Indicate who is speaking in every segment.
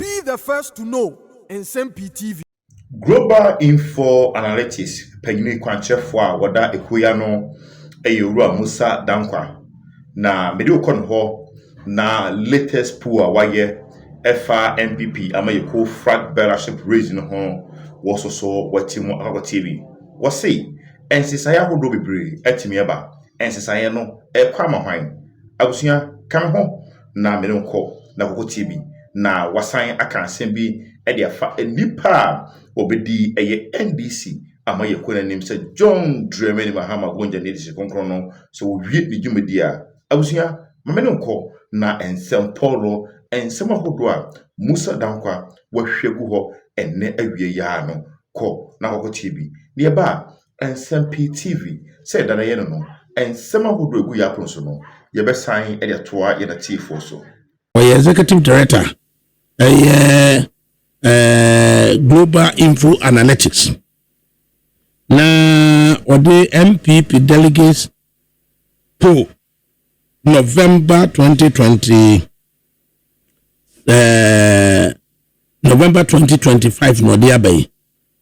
Speaker 1: Be the first to know Nsem-Pii TV.
Speaker 2: Global Info Analytics Pegni Kwanchefwa wada ekuya no eyewura Musah Dankwa na mede okon ho na latest pool a waye FR MPP ama yeko fragbearship raise no ho wososo watimu akako TV wose ensisaya hodo bebre atimi aba ensisaya no ekwa mahwan abusua kan ho na mede nko na akako TV na wasan aka nsem bi e afa nipa obedi eye NDC ama yekona nim se John Dramani Mahama gonja ne disi konkron no so wie ni dwumadi a abusua mamene nko na Nsem-Pii ensem ahodo a Musah Dankwa wahwegu ho enne awie ya no ko na akoko TV ne ba Nsem-Pii TV se dana ye no ensem ahodo egu ya pronso no ye besan e de toa ye na tifo so
Speaker 3: executive director Global Info Analytics. Na ode MPP delegates poll November 2025 no dia bay.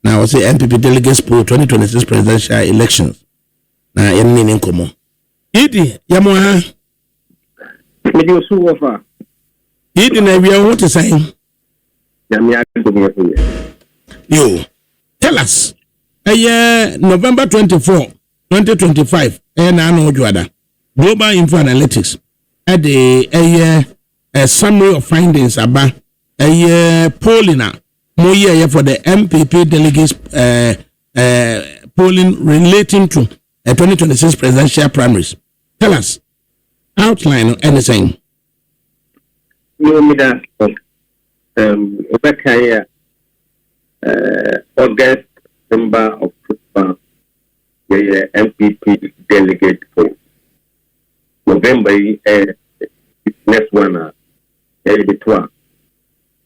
Speaker 3: Now say MPP delegates poll 2026 presidential elections. Na yenni ni nkomo. Idi yamwa
Speaker 4: Medi osuwofa.
Speaker 3: Idi na we want to say. Yo, tell us. November 24, 2025. Global Info Analytics. A summary of findings about polling for the MPP delegates polling relating to 2026 presidential primaries. Tell us. Outline anything.
Speaker 4: Obekaya August number of MPP delegate poll. November next one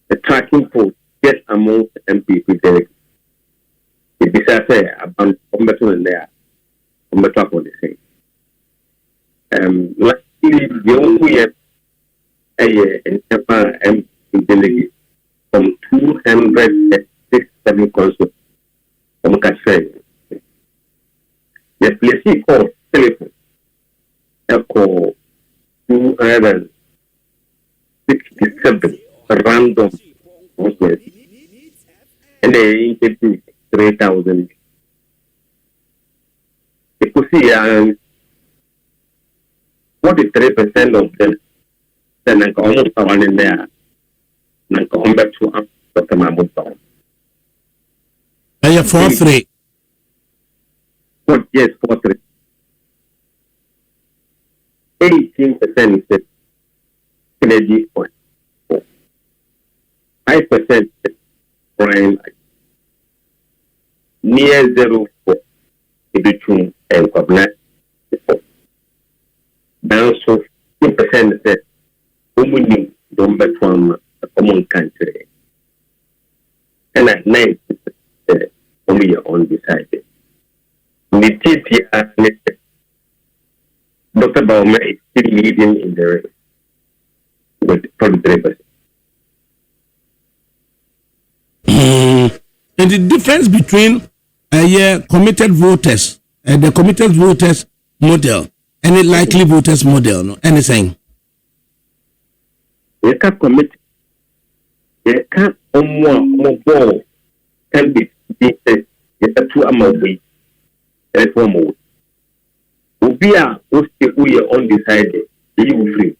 Speaker 4: the tracking poll just among MPP delegates. It is about combatant there on the top of the same. Luckily the only MPP delegates from 267 consoles from Kashay. The place called telephone echo 267 random consoles and they interview 3,000. You could see 43% of them then I almost one in there. And come back to Dr. Mahmoud Town.
Speaker 3: 4-3.
Speaker 4: Yes, 4-3. 18% is the energy point. 5% prime. Near 0.4 between and Quabna. Down so 2% is the don't bet from a common country. And at night, only undecided. The TPR, Dr. Bauma is still leading in the race with 43%.
Speaker 3: And the difference between committed voters and the committed voters model and the likely voters model, no anything.
Speaker 4: You can't commit. You can't more ball can be a 2-hour wait. And 1 more. We are we are undecided. You free.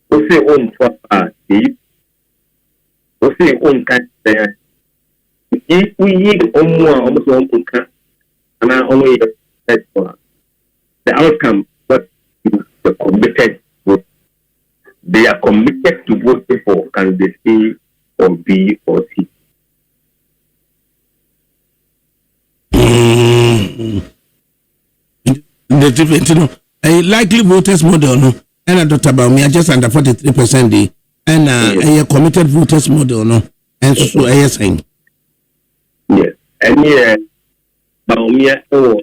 Speaker 4: We say on for we say on can't say. If we need more almost 1 can and I only that for the outcome, but the committed. They are committed to voting for candidate A or B or C.
Speaker 3: The difference, a likely voters model, no, and Dr. Baumia just under 43%, and a committed voters model, no, and so I saying.
Speaker 4: Yes, and yeah, Baumia over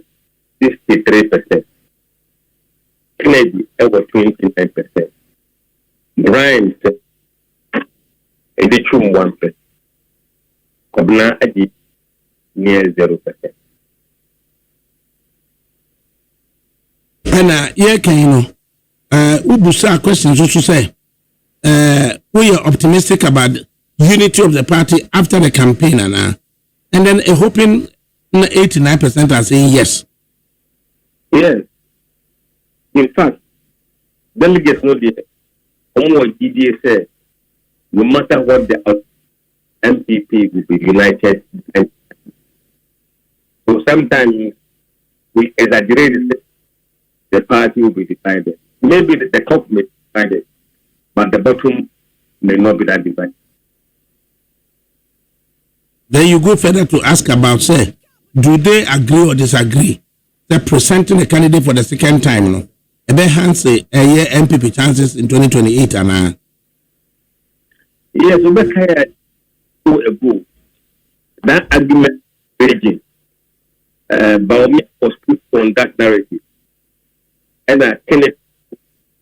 Speaker 4: 63%, Kennedy over 29%. Brian, and the chum 1%. Kobna adi near 0%.
Speaker 3: And yeah, can you know, Ubusa questions also say, we are optimistic about unity of the party after the campaign, and then hoping 89% are saying yes.
Speaker 4: Yes. In fact, delegates know the only DDA said, no matter what the MPP will be united. So sometimes we exaggerate the party will be divided. Maybe the top may be divided, but the bottom may not be that divided.
Speaker 3: Then you go further to ask about, say, do they agree or disagree? They're presenting a candidate for the second time, no? Hands say a year MPP chances in 2028 and
Speaker 4: yes, we make ago that argument raging. Baomi was put on that narrative, and Kenneth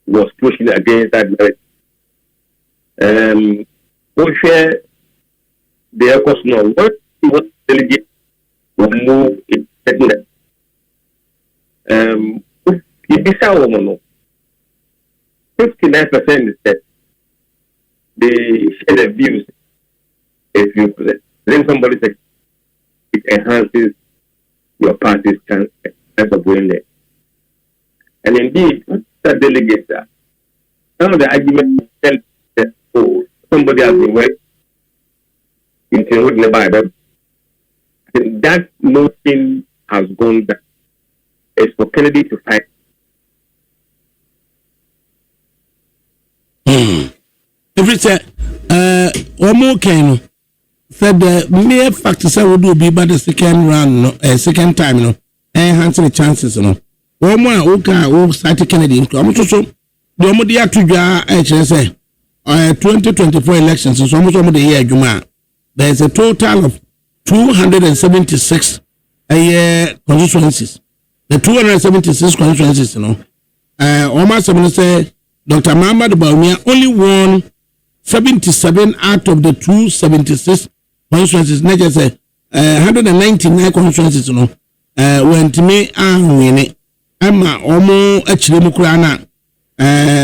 Speaker 4: was pushing against that narrative. We share the course now. What delegate will move in second. It's our mono. 59% is that they share the views. If you then somebody says it enhances your party's chance of winning there. And indeed, that delegates are. Some of the arguments tell that somebody has been working in the Bible. That notion has gone down. It's for Kennedy to fight.
Speaker 3: If it's one more kind said the mere fact is I would be by the second round, no, second time, no, enhance the chances, no. One more, okay, start Kennedy. I'm also the Omodia to HSA 2024 elections is almost over the year, Juma. There is a total of 276 constituencies. The 276 constituencies, you know, almost I'm going to say Dr. Muhammad Bawumia only won 77 out of the 276 constituencies. Not just 199 constituencies, you know, when to me and win it. I'm almost actually Mukrana,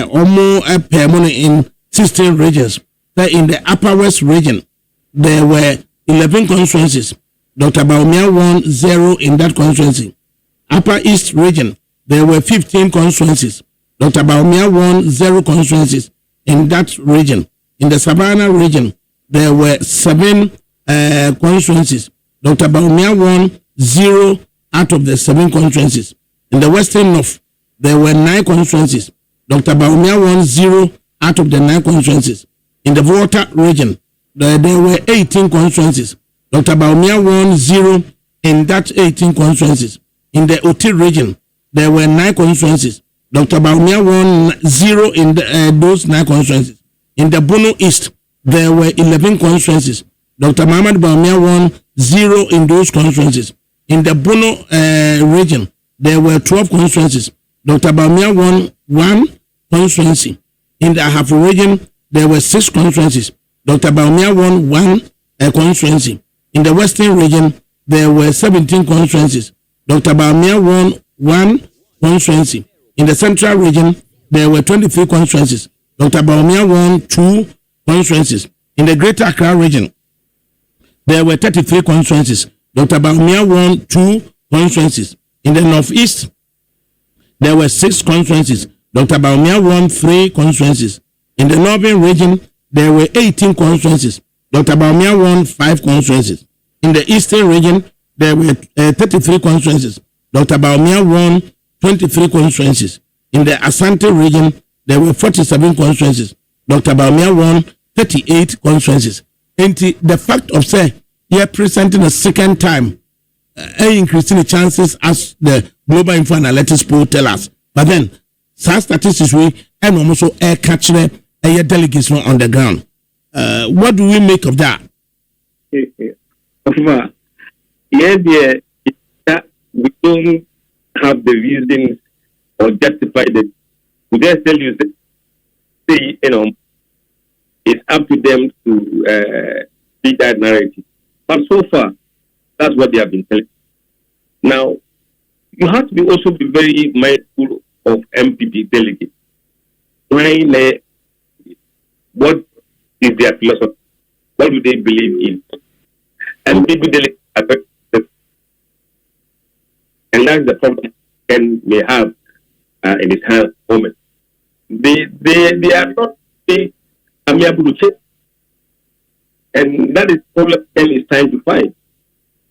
Speaker 3: almost a permanent in 16 regions. That in the Upper West region, there were 11 constituencies. Dr. Bawumia won 0 in that constituency. Upper East region, there were 15 constituencies. Dr. Bawumia won 0 constituencies in that region. In the Savannah region, there were 7 constituencies. Dr. Bawumia won 0 out of the 7 constituencies. In the Western North, there were 9 constituencies. Dr. Bawumia won 0 out of the 9 constituencies. In the Volta region, there were 18 constituencies. Dr. Bawumia won 0 in that 18 constituencies. In the Oti region, there were 9 constituencies. Dr. Bawumia won 0 in those 9 constituencies. In the Bono East, there were 11 constituencies. Dr. Muhammad Bawumia won 0 in those constituencies. In the Bono region, there were 12 constituencies. Dr. Bawumia won 1 constituency. In the Ahafo region, there were 6 constituencies. Dr. Bawumia won 1 constituency. In the Western region, there were 17 constituencies. Dr. Bawumia won 1 constituency. In the Central region, there were 23 constituencies. Dr. Bawumia won 2 constituencies. In the Greater Accra region, there were 33 constituencies. Dr. Bawumia won 2 constituencies. In the Northeast, there were 6 constituencies. Dr. Bawumia won 3 constituencies. In the Northern region, there were 18 constituencies. Dr. Bawumia won 5 constituencies. In the Eastern region, there were 33 constituencies. Dr. Bawumia won 23 constituencies. In the Asante region, there were 47 constituencies. Dr. Bawumia won 38 constituencies. And the fact of say, you're presenting a second time, increasing the chances as the Global Info Analytics poll tell us. But then, some statistics we and also air catching a delegates on the ground. What do we make of that?
Speaker 4: We don't have the reasons or justify it. We just tell you, say, it's up to them to feed that narrative. But so far, that's what they have been telling. Now, you have to also be very mindful of MPP delegates. What is their philosophy? What do they believe in? MPP delegates are very sensitive. And that's the problem Ken may have in his hand moment. They are not amiable to change. And that is the problem Ken is trying to find.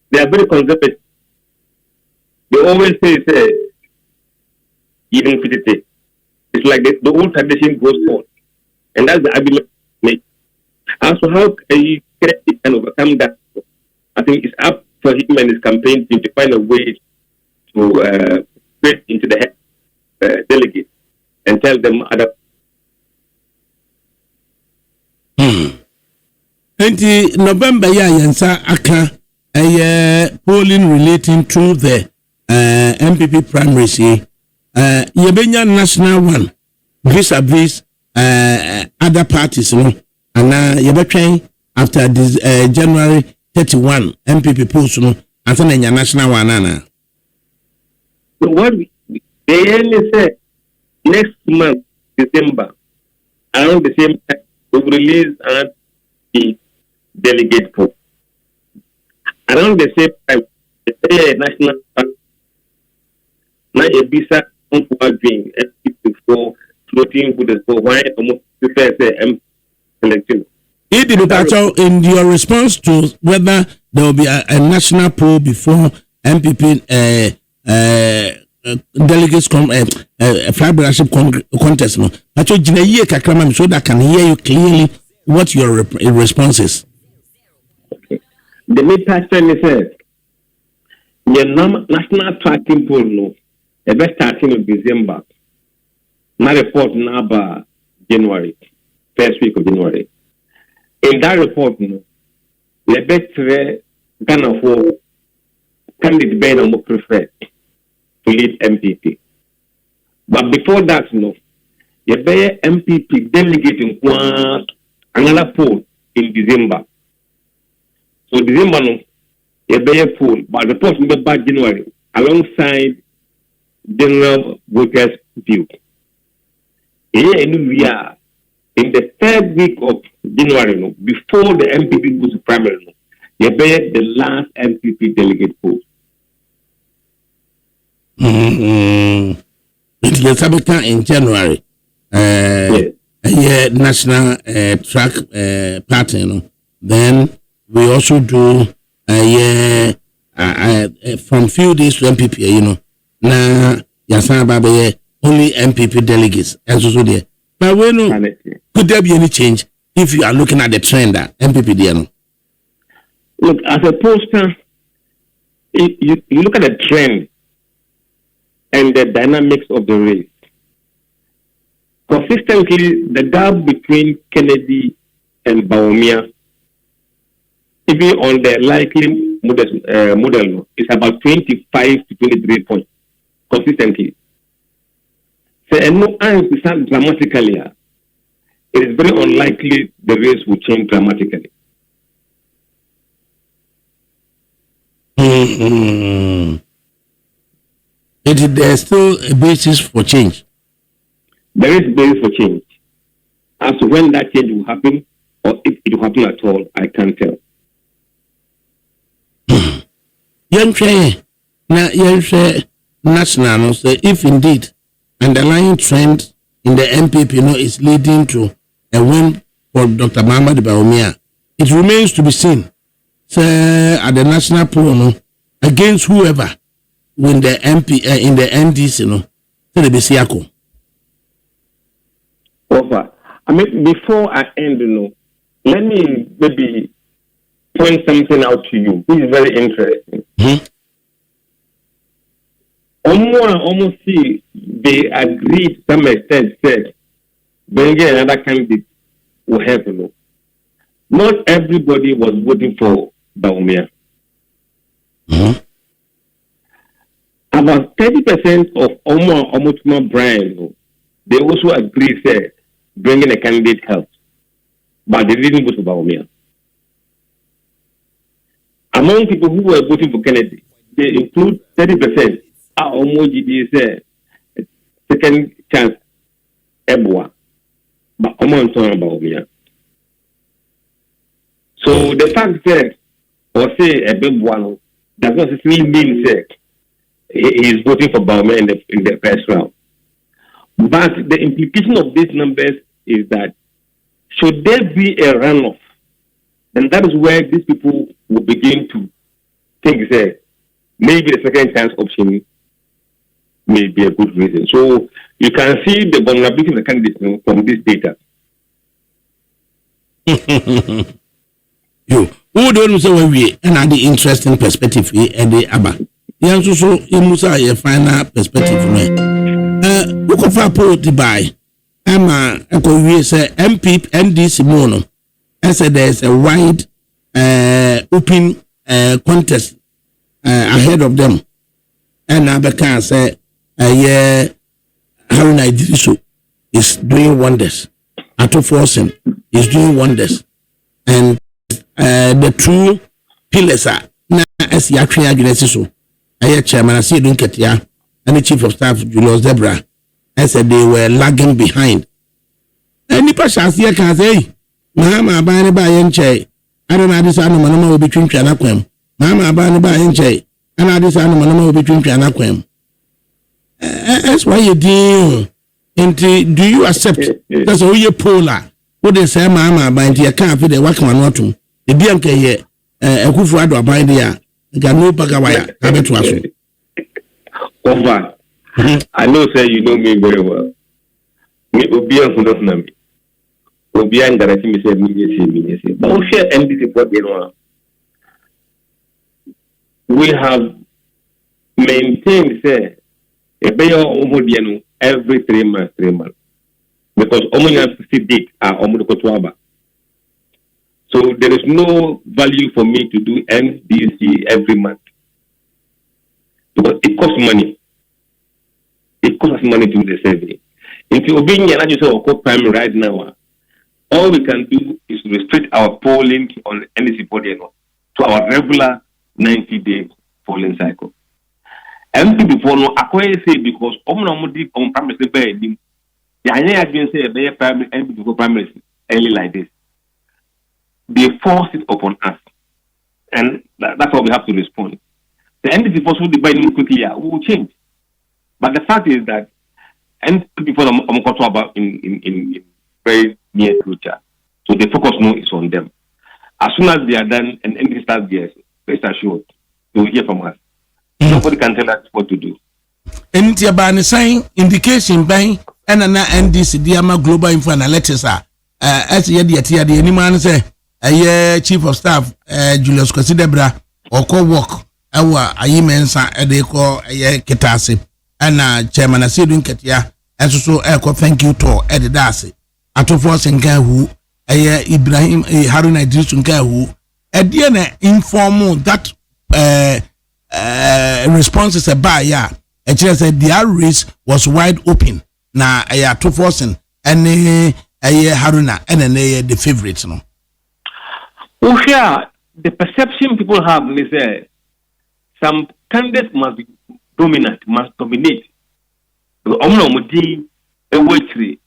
Speaker 4: They are very conservative. They always say, even fit. It's like the old tradition goes on. And that's the argument made. As to how he can overcome that, I think it's up for him and his campaign team to find a way to get into the head delegate and tell them other.
Speaker 3: November yensa aka polling relating to the MPP primaries yebenya national one vis-a-vis other parties no and yebetwen after this January 31 MPP polls no ansa na national one ana.
Speaker 4: So what they only said next month December around the same time we will release the delegate poll. Around the same time the national na a visa on for doing for floating with the why almost prefer say election.
Speaker 3: In your response to whether there will be a national poll before MPP delegates fragbearship contest no pacho jina yie kakra so that I can hear you clearly what your response is.
Speaker 4: Okay. The main person is the national tracking poll no the best starting in December. My report now by January, first week of January. In that report, no, the best Ghana for candidate Ben and prefer to lead MPP. But before that, no, the MPP delegating another poll in December. So December, no, the poll, but report will be by January alongside general voters' view. Here we are in the third week of January, no, before the MPP goes to primary, no, the last MPP delegate poll.
Speaker 3: It's in January.
Speaker 4: Yes.
Speaker 3: National track party, no. Then we also do from few days to MPP, you know. Na yasan babaye only MPP delegates and so there. But we know could there be any change if you are looking at the trend that MPP there no?
Speaker 4: Look, as a pollster, you look at the trend and the dynamics of the race. Consistently, the gap between Kennedy and Bawumia, even on the likely model, is about 25 to 23 points. Consistently. So, and no answer dramatically. It is very unlikely the race will change dramatically.
Speaker 3: There's still a basis for change.
Speaker 4: There is basis for change. As to when that change will happen, or if it will happen at all, I can't tell.
Speaker 3: National, so if indeed underlying trend in the MPP is leading to a win for Dr. Muhammad Bawumia, it remains to be seen. So at the national poll, against whoever win the MP in the NDC, so the Bisiako.
Speaker 4: Over. I mean, before I end, let me maybe point something out to you, which is very interesting.
Speaker 3: Mm-hmm.
Speaker 4: Almost see they agreed to some extent said bringing another candidate will help. Not everybody was voting for Bawumia.
Speaker 3: Mm-hmm.
Speaker 4: About 30% of Omotuma Brian, they also agreed said bringing a candidate helps. but they didn't vote for Bawumia. Among people who were voting for Kennedy, they include 30% are almost second chance Ebwa, but among Bawumia. So the fact that, or say a big one, does not necessarily mean that he is voting for Bawumia in the first round. But the implication of these numbers is that should there be a runoff, then that is where these people will begin to think that maybe the second chance option may be a good reason. So you can see the vulnerability of the candidates from this data.
Speaker 3: Who don't say we and the interesting perspective and the Abba. Yes, so you must have a final perspective. Look of our poet by Emma Echo say MP NDC Mono. I said there's a wide open contest ahead of them. And Abeka say Harun Idrisu is doing wonders. Ato Forsen is doing wonders. And the true pillars are now as Yakri Agnesis. I chairman, I see Dunketia and the chief of staff, Julius Debra. I said they were lagging behind. Any Pasha here can say, Mama Bani by Enche. I don't know this animal between Chanaquem. Mama Bani by Enche. And I this animal between Chanaquem. That's why you do. Do you accept that's all your polar? What they say, Mama, by your can't fit the work on autumn. The Bianca here, a good father of India. No Pagawaya, have it was.
Speaker 4: Over. I know, sir, you know me very well. Me Obia Hunofnami. Obia and Garati say, but we share MDC for the we have maintained, say, a bayo Omodiano every 3 months. Because Omonia 50 days are Omodokotwaba. So there is no value for me to do NDC every month. Because it costs money. It costs money to do the survey. If you're being an adjunct primary right now, all we can do is restrict our polling on NDC body to our regular 90-day polling cycle. And before no, I can say because Omnomodi on primary the idea against say primary and before primary early like this. They force it upon us. And that's how we have to respond. The NDC force will divide them quickly, we will change. But the fact is that and before I'm talking about in very near future. So the focus now is on them. As soon as they are done and NDC starts theirs, rest assured, they will hear from us. Nobody can tell us what to do.
Speaker 3: And the saying indication by and NDC Diama Global Info Analytics are as yet any man say chief of staff Julius Debra or co-work our Ayimensa Edeko Ketasi and chairman Asidun Ketia and so thank you to Edidasi Ato Force and Gahu Ibrahim Harun Idrisu Gahu Ediana informal that response is a buy and she said the race was wide open na Ato Force and Haruna and the favorites no.
Speaker 4: Oh, yeah, the perception people have is some candidates must be dominant, must dominate. Omudi, a waitress,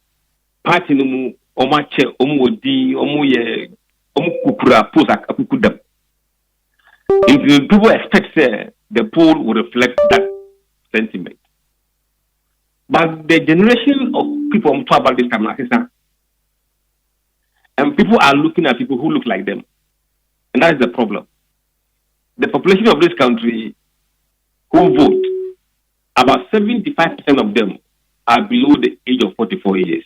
Speaker 4: party no omache, omudi, omuye, omukura, posa kapukudam. If people expect the poll will reflect that sentiment. But the generation of people talk about this time, and people are looking at people who look like them. And that is the problem. The population of this country who vote, about 75% of them are below the age of 44 years.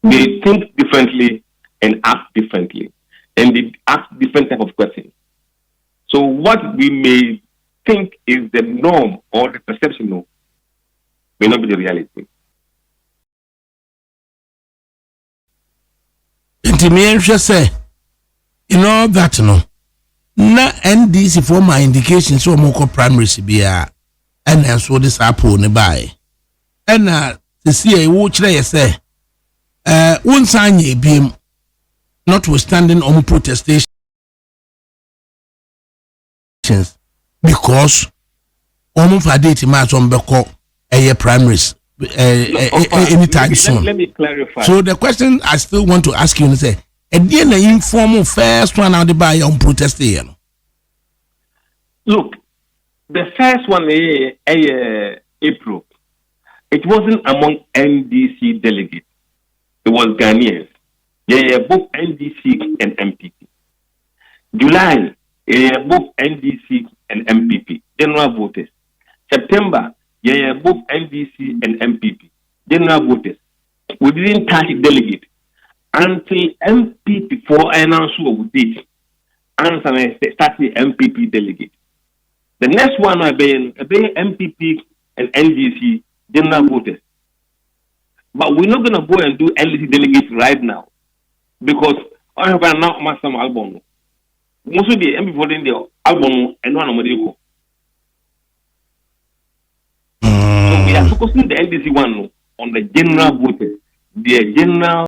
Speaker 4: They think differently and act differently. And they ask different type of questions. So what we may think is the norm or the perception may not be the reality.
Speaker 3: Say, in all that no NDC for my indication so more primary CBA and so this apple nearby and the CA which they say one sign ye beam notwithstanding protestations, because for date match on Beko primaries anytime soon.
Speaker 4: Let me clarify.
Speaker 3: So the question I still want to ask you is say, again the informal first one out the by protest here.
Speaker 4: Look, the first one April. It wasn't among NDC delegates. It was Ghanaians. Both NDC and MPP. July, both NDC and MPP. General voters. September, both NDC and MPP. General voters. We didn't touch delegate until MPP for announcement of date. And start the MPP delegate. The next one will be MPP and NDC general voters. But we're not going to go and do NDC delegates right now because I have now master album. Most of the MPP voting the album and one of the So we are focusing the NDC one on the general voters, the general